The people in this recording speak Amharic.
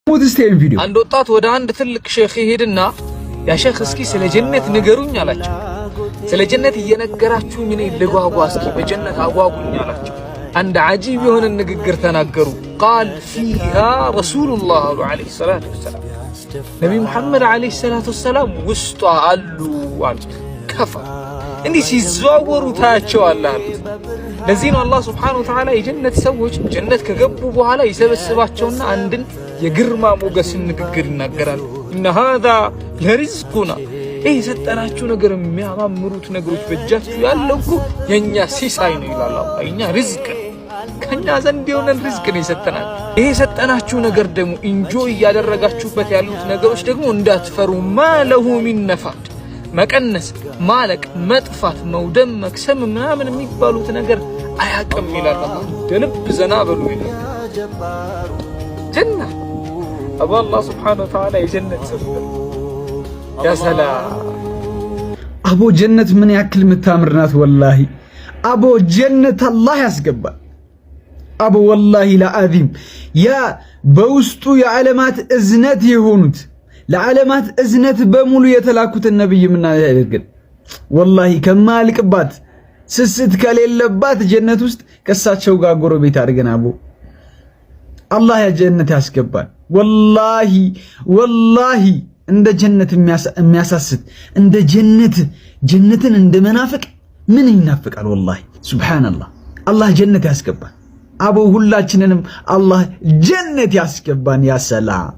ሙትስቴን ቪዲዮ አንድ ወጣት ወደ አንድ ትልቅ ሼኽ ይሄድና ያ ሼኽ እስኪ ስለ ጀነት ንገሩኝ አላቸው። ስለ ጀነት እየነገራችሁኝ እኔ ልጓጓ እስኪ በጀነት አጓጉኝ አላቸው። አንድ አጂብ የሆነ ንግግር ተናገሩ። ቃል ፊሃ ረሱሉላህ ዐለይሂ ሰላቱ ወሰላም ነብይ መሐመድ ዐለይሂ ሰላቱ ወሰላም ውስጧ አሉ አሉት። ከፋ እንዲህ ሲዘዋወሩ ታያቸዋለህ አሉት። ለዚህ ነው አላህ ሱብሓነሁ ወተዓላ የጀነት ሰዎች ጀነት ከገቡ በኋላ ይሰበስባቸውና አንድን የግርማ ሞገስን ንግግር ይናገራሉ። እነ ሃዛ ለሪዝቁና ይህ የሰጠናችሁ ነገር የሚያማምሩት ነገሮች በእጃችሁ ያለው እኮ የእኛ ሲሳይ ነው ይላል አላህ። የእኛ ሪዝቅ ከእኛ ዘንድ የሆነን ሪዝቅ ነው የሰጠናችሁ። ይህ የሰጠናችሁ ነገር ደግሞ ኢንጆይ እያደረጋችሁበት ያሉት ነገሮች ደግሞ እንዳትፈሩ። ማለሁ ሚን ነፋድ መቀነስ፣ ማለቅ፣ መጥፋት፣ መውደም፣ መክሰም ምናምን የሚባሉት ነገር አያውቅም ይላል አላህ። ደልብ ዘና በሉ ይላል። ጀና አላህ ሱብሓነሁ ወተዓላ የጀነት ሰፈር ያ ሰላም። አቦ ጀነት ምን ያክል የምታምር ናት ወላሂ። አቦ ጀነት አላህ ያስገባል። አቦ ወላሂ ለአዚም ያ በውስጡ የዓለማት እዝነት የሆኑት ለዓለማት እዝነት በሙሉ የተላኩትን ነብይ ምን ያደርግን ወላሂ ከማልቅባት ስስት ከሌለባት ጀነት ውስጥ ከሳቸው ጋር ጎረቤት አድርገን አቦ አላህ ያ ጀነት ያስገባል። ወላሂ ወላሂ እንደ ጀነት የሚያሳስት እንደ ጀነትን እንደ መናፍቅ ምን ይናፍቃል? ወላሂ ሱብሃንአላህ። አላህ ጀነት ያስገባል። አቦ ሁላችንንም አላህ ጀነት ያስገባን። ያ ሰላም